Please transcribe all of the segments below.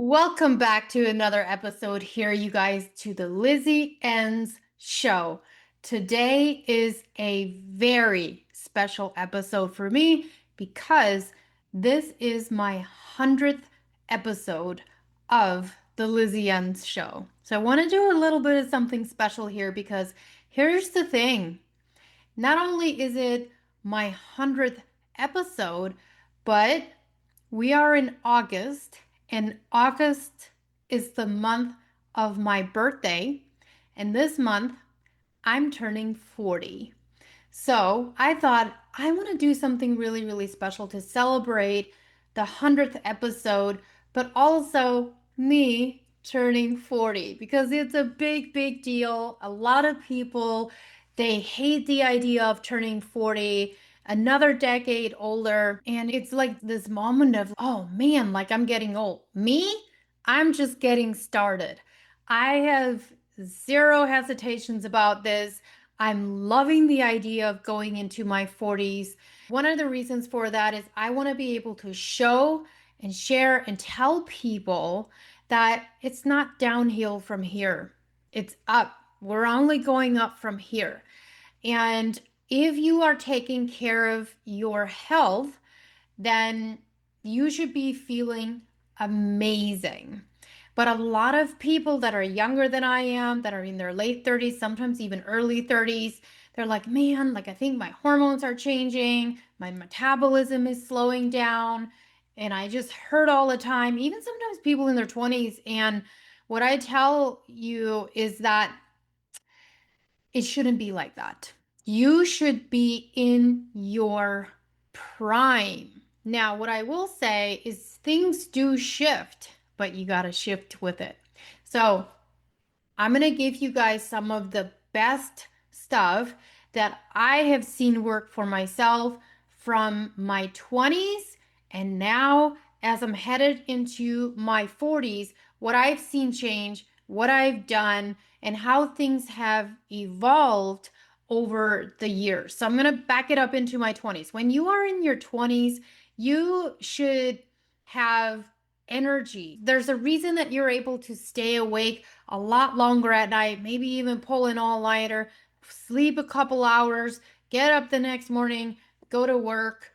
Welcome back to another episode here, you guys, to the Lizzie Ends Show. Today is a very special episode for me because this is my 100th episode of the Lizzie Ends Show. So I want to do a little bit of something special here because here's the thing. Not only is it my 100th episode, but we are in August, and August is the month of my birthday. And this month, I'm turning 40. So I thought I want to do something really, really special to celebrate the 100th episode, but also me turning 40 because it's a big, big deal. A lot of people, they hate the idea of turning 40, another decade older. And it's like this moment of, oh man, like I'm getting old. Me, I'm just getting started. I have zero hesitations about this. I'm loving the idea of going into my 40s. One of the reasons for that is I want to be able to show and share and tell people that it's not downhill from here. It's up. We're only going up from here. And if you are taking care of your health, then you should be feeling amazing. But a lot of people that are younger than I am, that are in their late 30s, sometimes even early 30s, they're like, man, like I think my hormones are changing, my metabolism is slowing down. And I just heard all the time, even sometimes people in their 20s. And what I tell you is that it shouldn't be like that. You should be in your prime. Now, what I will say is things do shift, but you got to shift with it. So, I'm going to give you guys some of the best stuff that I have seen work for myself from my 20s and now as I'm headed into my 40s, what I've seen change, what I've done, and how things have evolved over the years. So I'm going to back it up into my 20s. When you are in your 20s, you should have energy. There's a reason that you're able to stay awake a lot longer at night, maybe even pull an all-nighter, sleep a couple hours, get up the next morning, go to work,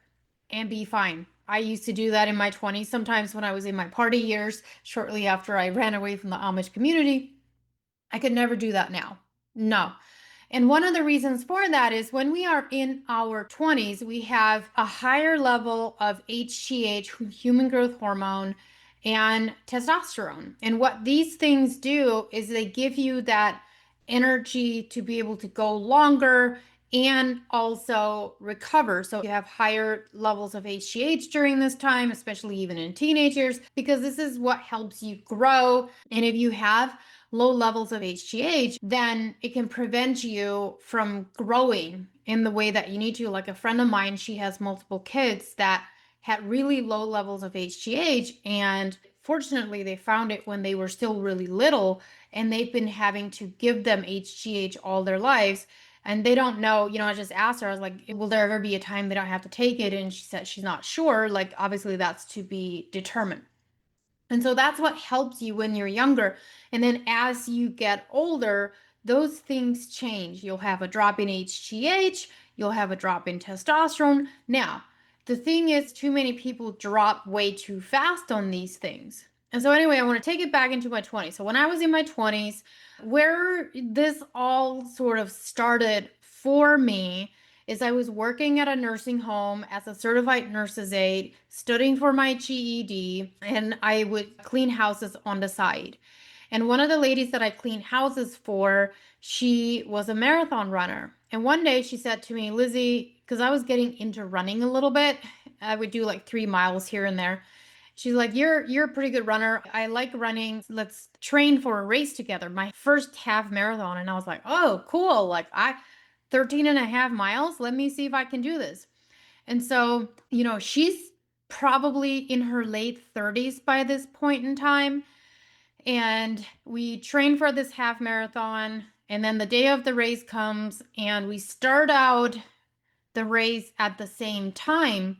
and be fine. I used to do that in my 20s, sometimes when I was in my party years, shortly after I ran away from the Amish community. I could never do that now. No. And one of the reasons for that is when we are in our 20s, we have a higher level of HGH, human growth hormone, and testosterone. And what these things do is they give you that energy to be able to go longer and also recover. So you have higher levels of HGH during this time, especially even in teenagers, because this is what helps you grow. And if you have low levels of HGH, then it can prevent you from growing in the way that you need to. Like a friend of mine, she has multiple kids that had really low levels of HGH, and fortunately they found it when they were still really little, and they've been having to give them HGH all their lives. And they don't know, I just asked her, I was like, will there ever be a time they don't have to take it? And she said she's not sure. Like, obviously, that's to be determined. And so that's what helps you when you're younger. And then as you get older, those things change. You'll have a drop in HGH, you'll have a drop in testosterone. Now, the thing is, too many people drop way too fast on these things. And so, anyway, I want to take it back into my 20s. So, when I was in my 20s, where this all sort of started for me is I was working at a nursing home as a certified nurse's aide, studying for my GED, and I would clean houses on the side. And one of the ladies that I cleaned houses for, she was a marathon runner. And one day she said to me, Lizzie, because I was getting into running a little bit, I would do like 3 miles here and there. She's like, you're a pretty good runner. I like running. Let's train for a race together. My first half marathon. And I was like, oh, cool. Like 13 and a half miles. Let me see if I can do this. And so, she's probably in her late 30s by this point in time. And we train for this half marathon. And then the day of the race comes and we start out the race at the same time.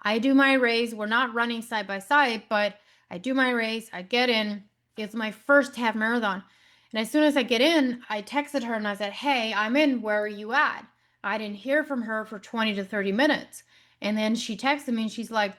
I do my race. We're not running side by side, but I do my race, I get in. It's my first half marathon. And as soon as I get in, I texted her and I said, "Hey, I'm in. Where are you at?" I didn't hear from her for 20 to 30 minutes. And then she texted me and she's like,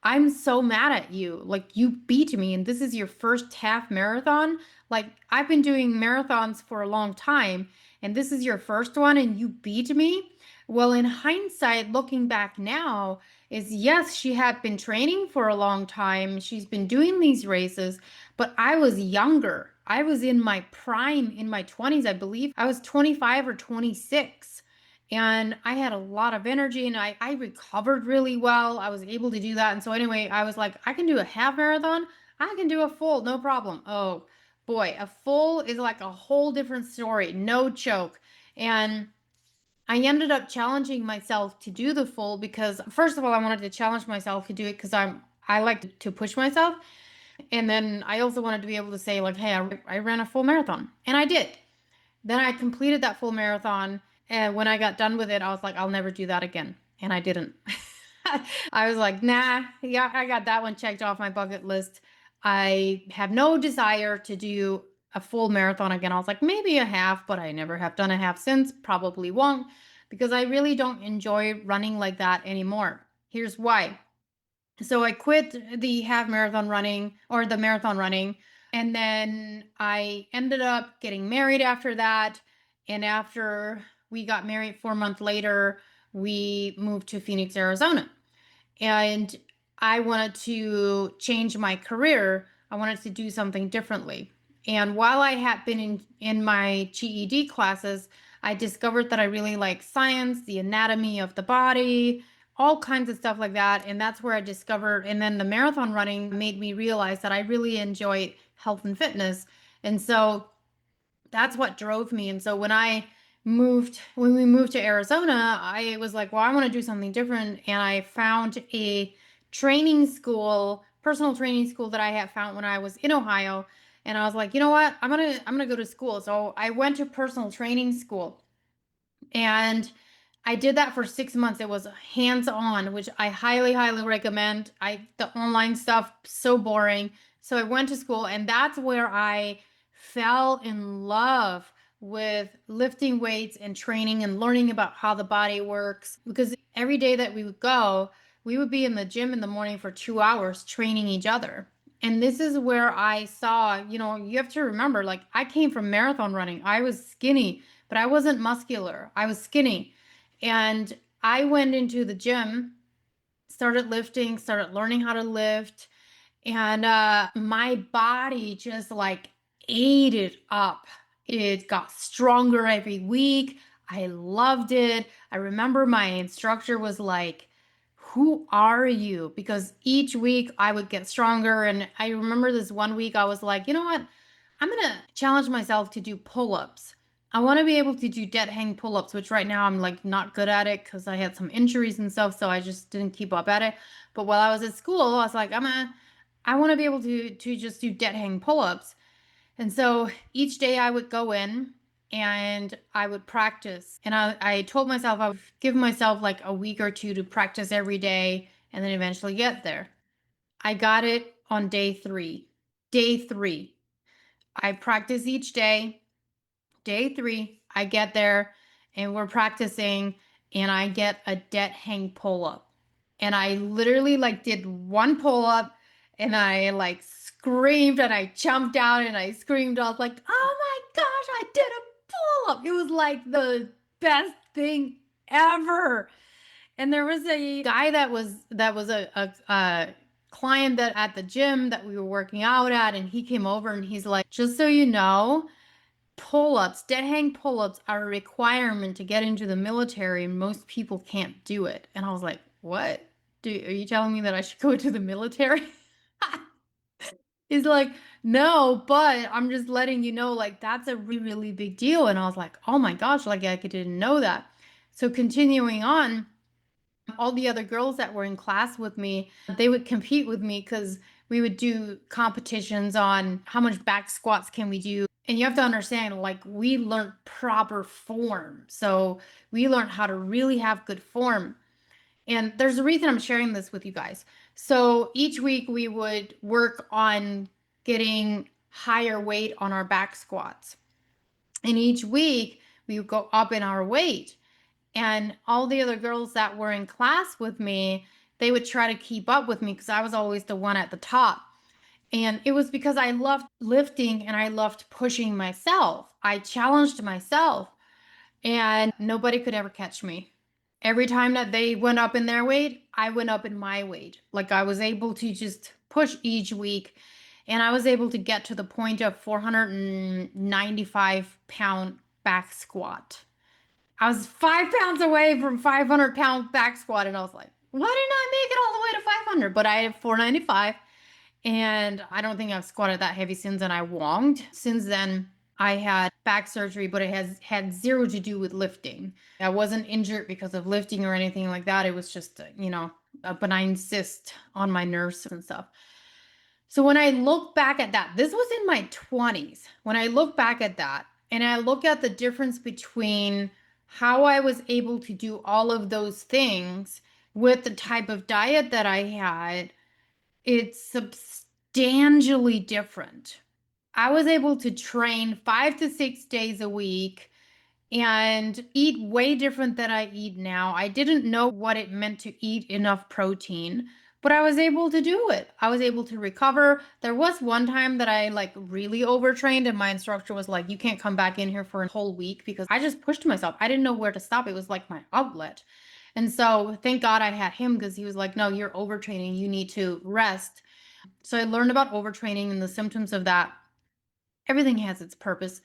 "I'm so mad at you. Like, you beat me, and this is your first half marathon. Like, I've been doing marathons for a long time, and this is your first one, and you beat me." Well, in hindsight, looking back now, is yes, she had been training for a long time. She's been doing these races, but I was younger. I was in my prime in my 20s, I believe. I was 25 or 26. And I had a lot of energy and I recovered really well. I was able to do that. And so, anyway, I was like, I can do a half marathon. I can do a full, no problem. Oh boy, a full is like a whole different story. No choke. And I ended up challenging myself to do the full because, first of all, I wanted to challenge myself to do it because I like to push myself. And then I also wanted to be able to say, like, hey, I ran a full marathon. And I did. Then I completed that full marathon. And when I got done with it, I was like, I'll never do that again. And I didn't. I was like, nah, yeah, I got that one checked off my bucket list. I have no desire to do a full marathon again. I was like, maybe a half, but I never have done a half since. Probably won't because I really don't enjoy running like that anymore. Here's why. So I quit the half marathon running or the marathon running. And then I ended up getting married after that. And after we got married 4 months later, we moved to Phoenix, Arizona. And I wanted to change my career. I wanted to do something differently. And while I had been in my GED classes, I discovered that I really like science, the anatomy of the body, all kinds of stuff like that. And that's where I discovered, and then the marathon running made me realize that I really enjoyed health and fitness. And so that's what drove me. And so when we moved to Arizona, I was like, well, I want to do something different. And I found a training school, personal training school that I had found when I was in Ohio. And I was like, you know what? I'm gonna go to school. So I went to personal training school. And I did that for 6 months. It was hands-on, which I highly, highly recommend. The online stuff, so boring. So I went to school, and that's where I fell in love with lifting weights and training and learning about how the body works. Because every day that we would go, we would be in the gym in the morning for 2 hours training each other. And this is where I saw, you have to remember, like, I came from marathon running. I was skinny, but I wasn't muscular. I was skinny. And I went into the gym, started lifting, started learning how to lift, and my body just like ate it up. It got stronger every week. I loved it. I remember my instructor was like, "Who are you?" Because each week I would get stronger. And I remember this one week I was like, you know what? I'm going to challenge myself to do pull ups. I want to be able to do dead hang pull ups, which right now I'm like not good at it because I had some injuries and stuff. So I just didn't keep up at it. But while I was at school, I was like, I want to be able to just do dead hang pull ups. And so each day I would go in and I would practice. And I told myself I would give myself like a week or two to practice every day and then eventually get there. I got it on day three. Day three. I practice each day. Day three, I get there and we're practicing and I get a dead hang pull up. And I literally like did one pull up and I like screamed and I jumped down and I screamed. I was like, oh my gosh, I did a pull up. It was like the best thing ever. And there was a guy that was a client that at the gym that we were working out at, and he came over and he's like, just so you know, pull-ups, dead hang pull-ups are a requirement to get into the military, and most people can't do it. And I was like, what? Are you telling me that I should go to the military? He's like, no, but I'm just letting you know, like, that's a really, really big deal. And I was like, oh my gosh, like, I didn't know that. So continuing on, all the other girls that were in class with me, they would compete with me because we would do competitions on how much back squats can we do. And you have to understand, like, we learned proper form. So we learned how to really have good form. And there's a reason I'm sharing this with you guys. So each week we would work on getting higher weight on our back squats. And each week we would go up in our weight. And all the other girls that were in class with me, they would try to keep up with me because I was always the one at the top. And it was because I loved lifting and I loved pushing myself. I challenged myself and nobody could ever catch me. Every time that they went up in their weight, I went up in my weight. Like I was able to just push each week and I was able to get to the point of 495-pound back squat. I was 5 pounds away from 500-pound back squat and I was like, why didn't I make it all the way to 500? But I had 495 and I don't think I've squatted that heavy since then. I wonged. Since then, I had back surgery, but it has had zero to do with lifting. I wasn't injured because of lifting or anything like that. It was just, a benign cyst on my nerves and stuff. So when I look back at that, this was in my 20s. When I look back at that and I look at the difference between how I was able to do all of those things with the type of diet that I had, it's substantially different. I was able to train 5 to 6 days a week and eat way different than I eat now. I didn't know what it meant to eat enough protein, but I was able to do it. I was able to recover. There was one time that I like really overtrained and my instructor was like, you can't come back in here for a whole week because I just pushed myself. I didn't know where to stop. It was like my outlet. And so thank God I had him because he was like, no, you're overtraining. You need to rest. So I learned about overtraining and the symptoms of that. Everything has its purpose.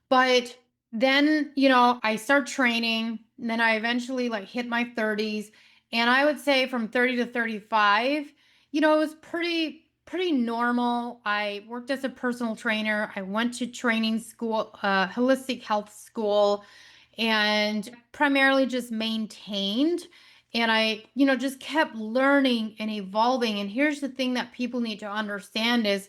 But then, I start training, and then I eventually like hit my 30s. And I would say from 30 to 35, it was pretty normal. I worked as a personal trainer. I went to training school, holistic health school, and primarily just maintained. And I, just kept learning and evolving. And here's the thing that people need to understand is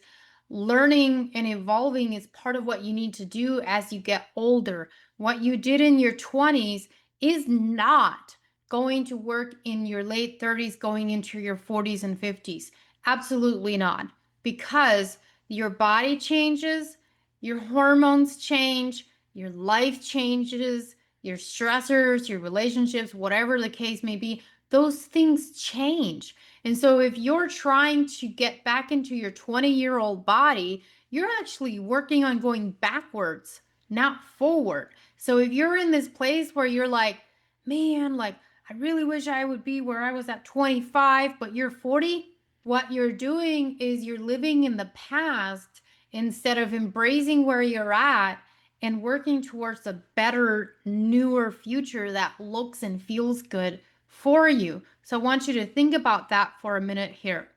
learning and evolving is part of what you need to do as you get older. What you did in your 20s is not going to work in your late 30s, going into your 40s and 50s. Absolutely not. Because your body changes, your hormones change, your life changes, your stressors, your relationships, whatever the case may be, those things change. And so if you're trying to get back into your 20-year-old body, you're actually working on going backwards, not forward. So if you're in this place where you're like, man, like, I really wish I would be where I was at 25, but you're 40, what you're doing is you're living in the past instead of embracing where you're at and working towards a better, newer future that looks and feels good for you. So I want you to think about that for a minute here.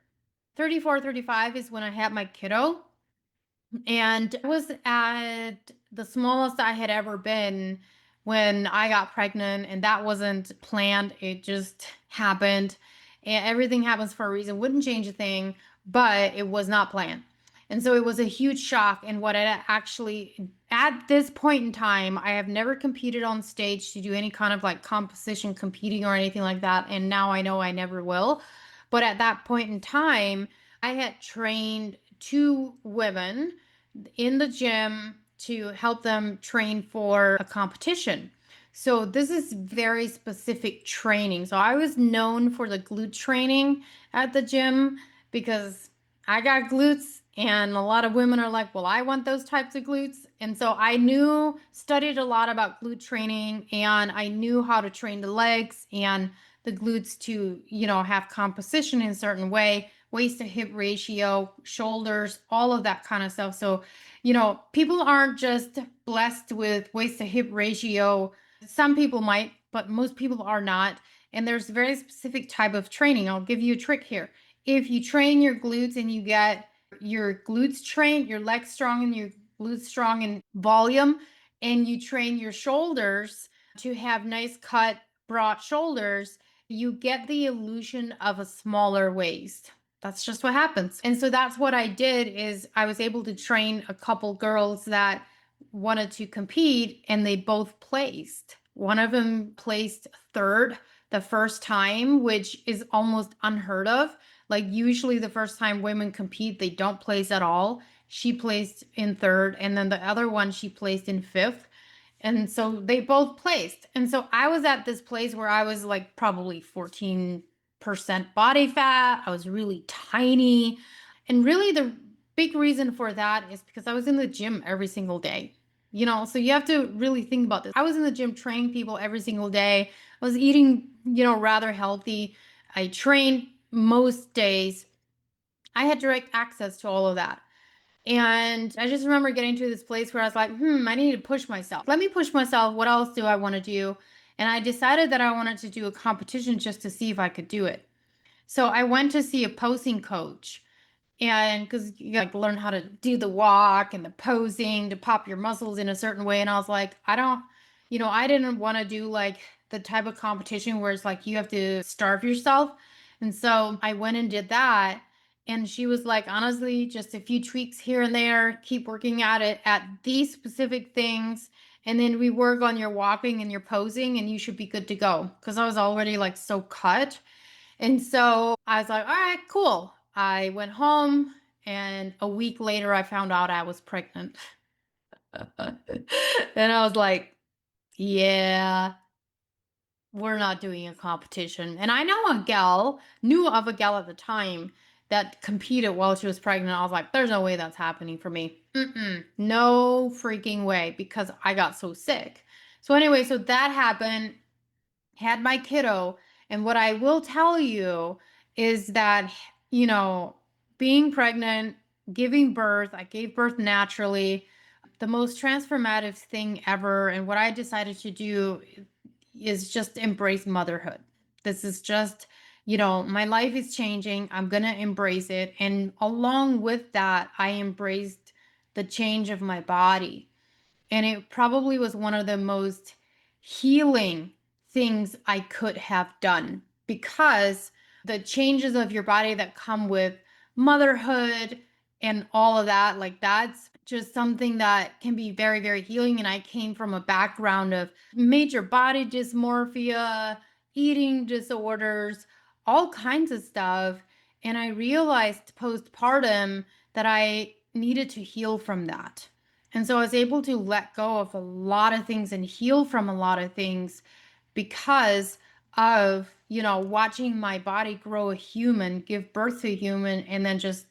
34, 35 is when I had my kiddo. And I was at the smallest I had ever been when I got pregnant, and that wasn't planned. It just happened. And everything happens for a reason. Wouldn't change a thing, but it was not planned. And so it was a huge shock. And what I actually, at this point in time, I have never competed on stage to do any kind of like composition competing or anything like that. And now I know I never will. But at that point in time, I had trained two women in the gym to help them train for a competition. So this is very specific training. So I was known for the glute training at the gym because I got glutes and a lot of women are like, well, I want those types of glutes. And so I studied a lot about glute training and I knew how to train the legs and the glutes to, have composition in a certain way, waist to hip ratio, shoulders, all of that kind of stuff. So, people aren't just blessed with waist to hip ratio. Some people might, but most people are not. And there's a very specific type of training. I'll give you a trick here. If you train your glutes and you get your glutes trained, your legs strong and your glutes strong in volume, and you train your shoulders to have nice cut, broad shoulders, you get the illusion of a smaller waist. That's just what happens. And so that's what I did is I was able to train a couple girls that wanted to compete and they both placed. One of them placed third the first time, which is almost unheard of. Like usually the first time women compete, they don't place at all. She placed in third, and then the other one she placed in fifth. And so they both placed. And so I was at this place where I was like probably 14% body fat. I was really tiny. And really, the big reason for that is because I was in the gym every single day. So you have to really think about this. I was in the gym training people every single day. I was eating, rather healthy. I trained most days. I had direct access to all of that. And I just remember getting to this place where I was like, I need to push myself. Let me push myself. What else do I want to do? And I decided that I wanted to do a competition just to see if I could do it. So I went to see a posing coach. And because you got to learn how to do the walk and the posing to pop your muscles in a certain way. And I was like, I didn't want to do like the type of competition where it's like you have to starve yourself. And so I went and did that. And she was like, honestly, just a few tweaks here and there, keep working at it at these specific things. And then we work on your walking and your posing, and you should be good to go. Because I was already like so cut. And so I was like, all right, cool. I went home, and a week later, I found out I was pregnant. And I was like, yeah, we're not doing a competition. And I knew of a gal at the time that competed while she was pregnant. I was like, there's no way that's happening for me. No freaking way, because I got so sick. So, anyway, so that happened, had my kiddo. And what I will tell you is that, you know, being pregnant, giving birth, I gave birth naturally, the most transformative thing ever. And what I decided to do is just embrace motherhood. This is just, my life is changing. I'm going to embrace it. And along with that, I embraced the change of my body. And it probably was one of the most healing things I could have done, because the changes of your body that come with motherhood and all of that, like that's just something that can be very, very healing. And I came from a background of major body dysmorphia, eating disorders, all kinds of stuff. And I realized postpartum that I needed to heal from that. And so I was able to let go of a lot of things and heal from a lot of things because of, watching my body grow a human, give birth to a human, and then just,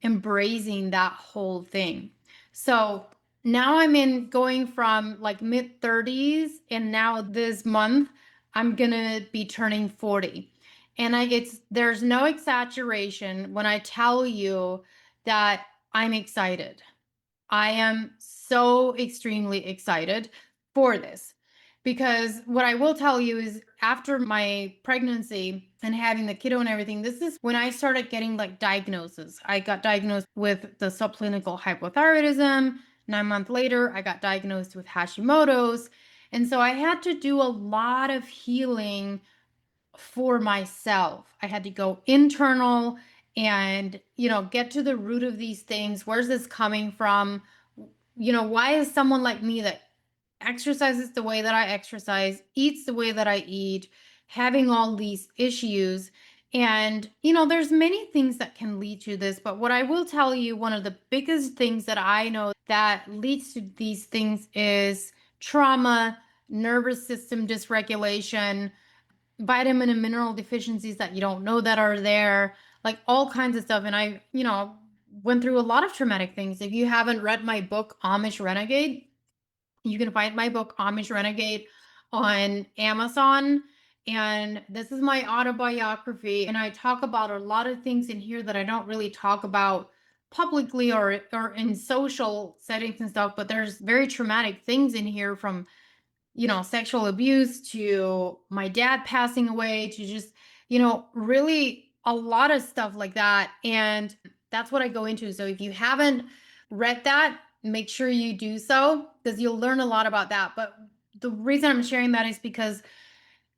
embracing that whole thing. So now I'm in going from like mid 30s, and now this month I'm going to be turning 40. And there's no exaggeration when I tell you that I'm excited. I am so extremely excited for this, because what I will tell you is after my pregnancy and having the kiddo and everything, this is when I started getting like diagnoses. I got diagnosed with the subclinical hypothyroidism. 9 months later, I got diagnosed with Hashimoto's. And so I had to do a lot of healing for myself. I had to go internal and, get to the root of these things. Where's this coming from? Why is someone like me that exercises the way that I exercise, eats the way that I eat, having all these issues? And, there's many things that can lead to this. But what I will tell you, one of the biggest things that I know that leads to these things is trauma, nervous system dysregulation, vitamin and mineral deficiencies that you don't know that are there, like all kinds of stuff. And I, went through a lot of traumatic things. If you haven't read my book, Amish Renegade, you can find my book, Amish Renegade, on Amazon. And this is my autobiography. And I talk about a lot of things in here that I don't really talk about publicly or in social settings and stuff. But there's very traumatic things in here, from sexual abuse to my dad passing away to just, really a lot of stuff like that. And that's what I go into. So if you haven't read that, make sure you do so, because you'll learn a lot about that. But the reason I'm sharing that is because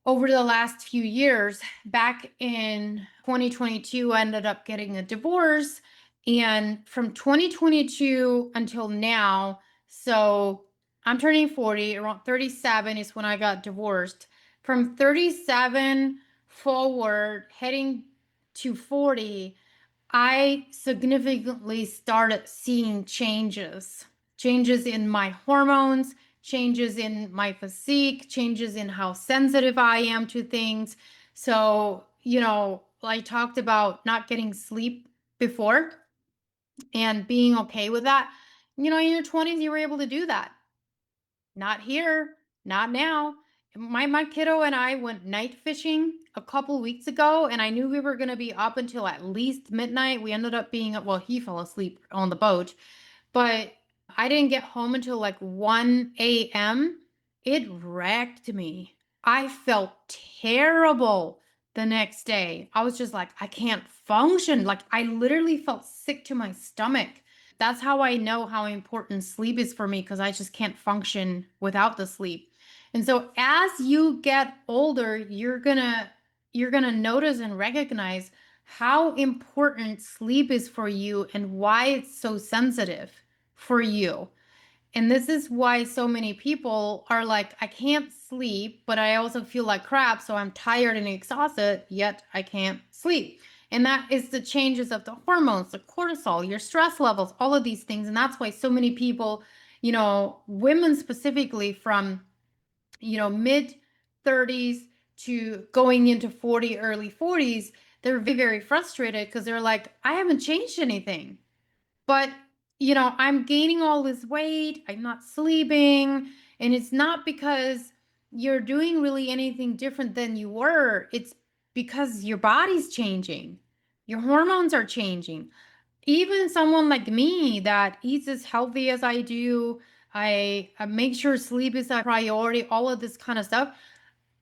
over the last few years, back in 2022, I ended up getting a divorce. And from 2022 until now, so I'm turning 40, around 37 is when I got divorced. From 37 forward, heading to 40, I significantly started seeing changes in my hormones, changes in my physique, changes in how sensitive I am to things. So, I talked about not getting sleep before and being okay with that. In your 20s, you were able to do that. Not here, not now. My kiddo and I went night fishing a couple weeks ago, and I knew we were going to be up until at least midnight. We ended up being, well, he fell asleep on the boat, but I didn't get home until like 1 a.m. It wrecked me. I felt terrible the next day. I was just like, I can't function. Like, I literally felt sick to my stomach. That's how I know how important sleep is for me, because I just can't function without the sleep. And so as you get older, you're going to notice and recognize how important sleep is for you and why it's so sensitive for you. And this is why so many people are like, I can't sleep, but I also feel like crap. So I'm tired and exhausted, yet I can't sleep. And that is the changes of the hormones, the cortisol, your stress levels, all of these things. And that's why so many people, women specifically from, mid 30s to going into 40, early 40s, they're very, very frustrated because they're like, I haven't changed anything. But, I'm gaining all this weight, I'm not sleeping, and it's not because you're doing really anything different than you were. It's because your body's changing. Your hormones are changing. Even someone like me that eats as healthy as I do, I make sure sleep is a priority, all of this kind of stuff.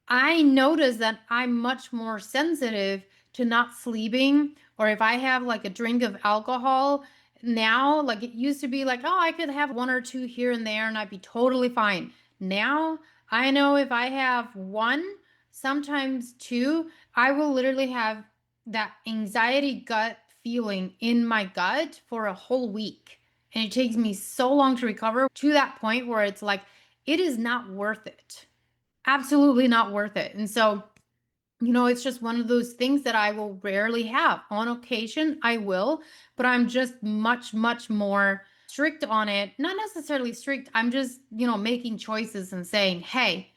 I notice that I'm much more sensitive to not sleeping, or if I have like a drink of alcohol now, like it used to be like, oh, I could have one or two here and there and I'd be totally fine. Now, I know if I have one, sometimes two, I will literally have that anxiety gut feeling in my gut for a whole week. And it takes me so long to recover to that point where it's like, it is not worth it, absolutely not worth it. And so, it's just one of those things that I will rarely have. On occasion, I will, but I'm just much, much more strict on it. Not necessarily strict. I'm just, making choices and saying, hey,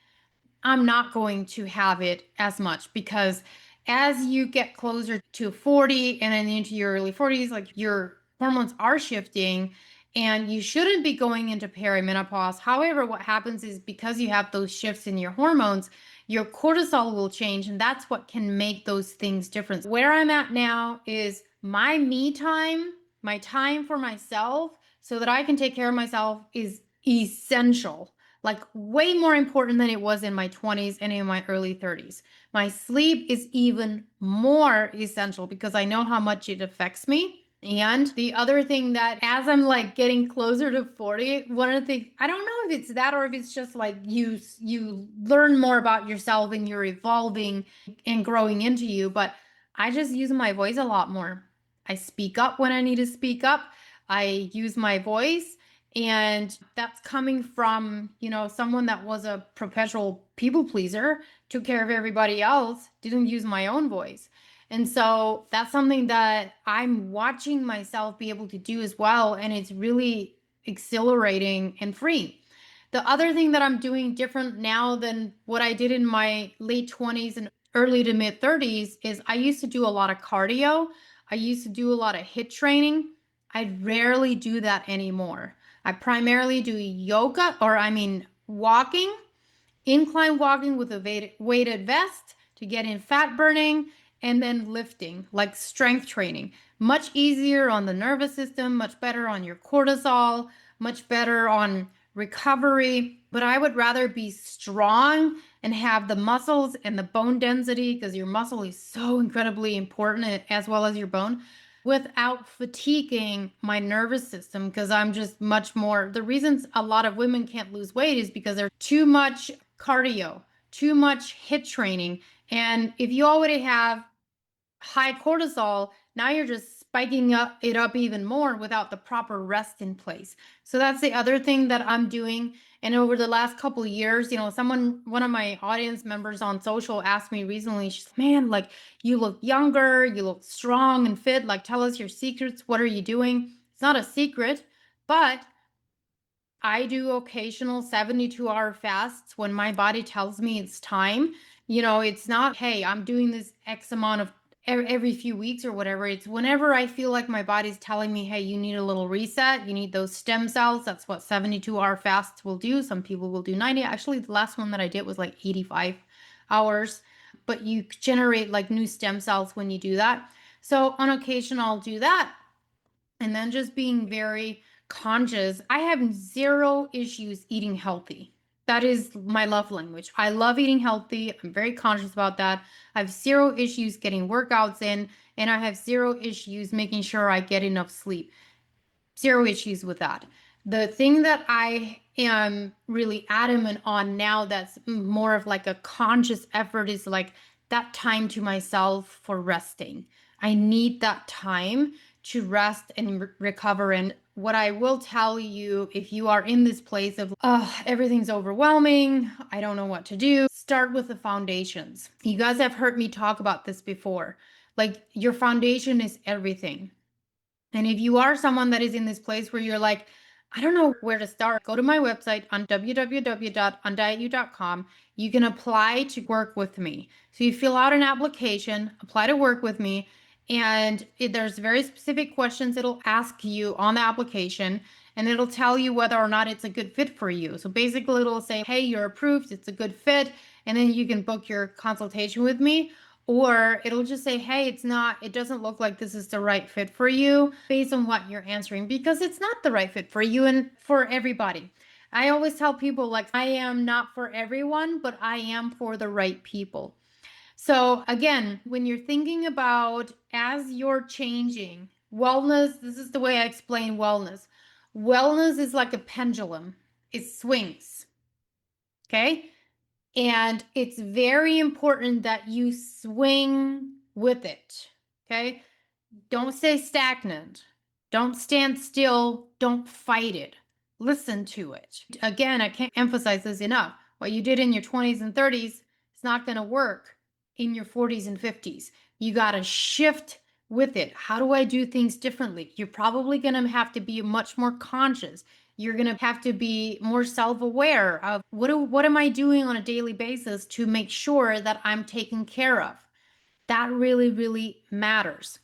I'm not going to have it as much, because as you get closer to 40 and then into your early 40s, like your hormones are shifting and you shouldn't be going into perimenopause. However, what happens is because you have those shifts in your hormones, your cortisol will change, and that's what can make those things different. Where I'm at now is my me time, my time for myself so that I can take care of myself is essential, like way more important than it was in my 20s and in my early 30s. My sleep is even more essential because I know how much it affects me. And the other thing that as I'm like getting closer to 40, one of the things, I don't know if it's that or if it's just like you learn more about yourself and you're evolving and growing into you, but I just use my voice a lot more. I speak up when I need to speak up. I use my voice, and that's coming from, someone that was a perpetual people pleaser, took care of everybody else, didn't use my own voice. And so that's something that I'm watching myself be able to do as well. And it's really exhilarating and free. The other thing that I'm doing different now than what I did in my late 20s and early to mid 30s is I used to do a lot of cardio. I used to do a lot of HIIT training. I rarely do that anymore. I primarily do yoga, or I mean, walking, incline walking with a weighted vest to get in fat burning, and then lifting, like strength training. Much easier on the nervous system, much better on your cortisol, much better on recovery. But I would rather be strong and have the muscles and the bone density, because your muscle is so incredibly important as well as your bone, without fatiguing my nervous system, because I'm just much more. The reasons a lot of women can't lose weight is because they're too much cardio, too much HIIT training. And if you already have high cortisol, now you're just spiking it up even more without the proper rest in place. So that's the other thing that I'm doing. And over the last couple of years, one of my audience members on social asked me recently, she's like, man, like you look younger, you look strong and fit. Like, tell us your secrets. What are you doing? It's not a secret, but I do occasional 72-hour fasts when my body tells me it's time. It's not, hey, I'm doing this X amount of every few weeks or whatever. It's whenever I feel like my body's telling me, hey, you need a little reset. You need those stem cells. That's what 72-hour fasts will do. Some people will do 90. Actually, the last one that I did was like 85 hours. But you generate like new stem cells when you do that. So on occasion, I'll do that. And then just being very conscious. I have zero issues eating healthy. That is my love language. I love eating healthy. I'm very conscious about that. I have zero issues getting workouts in, and I have zero issues making sure I get enough sleep. Zero issues with that. The thing that I am really adamant on now that's more of like a conscious effort is like that time to myself for resting. I need that time to rest and recover. And what I will tell you, if you are in this place of, everything's overwhelming, I don't know what to do, start with the foundations. You guys have heard me talk about this before. Like, your foundation is everything. And if you are someone that is in this place where you're like, I don't know where to start, go to my website on www.undietyou.com. You can apply to work with me. So you fill out an application, apply to work with me, and there's very specific questions it'll ask you on the application, and it'll tell you whether or not it's a good fit for you. So basically it'll say, hey, you're approved, it's a good fit, and then you can book your consultation with me. Or it'll just say, hey, it doesn't look like this is the right fit for you based on what you're answering, because it's not the right fit for you and for everybody. I always tell people, like, I am not for everyone, but I am for the right people. So again, when you're thinking about as you're changing wellness, this is the way I explain wellness. Wellness is like a pendulum. It swings. Okay? And it's very important that you swing with it. Okay? Don't stay stagnant. Don't stand still. Don't fight it. Listen to it. Again, I can't emphasize this enough. What you did in your 20s and 30s is not going to work in your 40s and 50s. You got to shift with it. How do I do things differently? You're probably going to have to be much more conscious. You're going to have to be more self-aware of what am I doing on a daily basis to make sure that I'm taken care of. That really, really matters.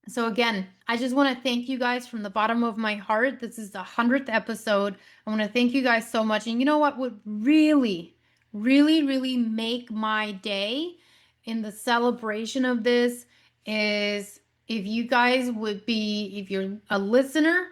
So again, I just want to thank you guys from the bottom of my heart. This is the 100th episode. I want to thank you guys so much. And you know what would really, really, really make my day in the celebration of this is if you guys if you're a listener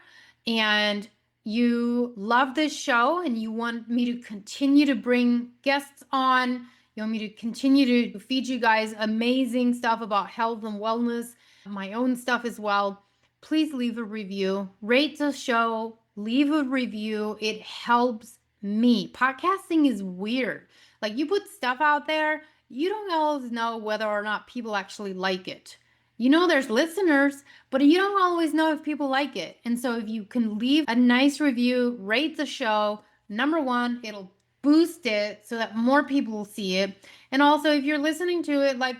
and you love this show and you want me to continue to bring guests on, you want me to continue to feed you guys amazing stuff about health and wellness, my own stuff as well, please leave a review, rate the show, leave a review. It helps me. Podcasting is weird. Like, you put stuff out there, you don't always know whether or not people actually like it. There's listeners, but you don't always know if people like it. And so if you can leave a nice review, rate the show, number one, it'll boost it so that more people will see it. And also, if you're listening to it, like,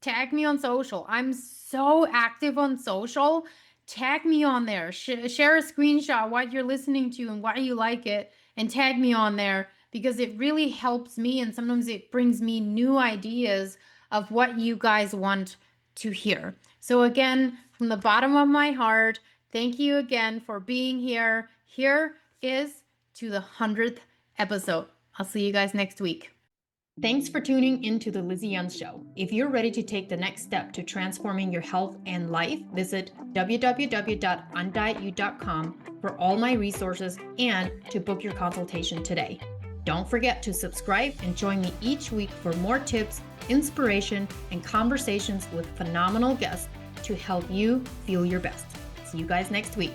tag me on social. I'm so active on social. Tag me on there. Share a screenshot what you're listening to and why you like it, and tag me on there, because it really helps me, and sometimes it brings me new ideas of what you guys want to hear. So again, from the bottom of my heart, thank you again for being here. Here is to the 100th episode. I'll see you guys next week. Thanks for tuning into the Lizzie Young Show. If you're ready to take the next step to transforming your health and life, visit www.undietyou.com for all my resources and to book your consultation today. Don't forget to subscribe and join me each week for more tips, inspiration, and conversations with phenomenal guests to help you feel your best. See you guys next week.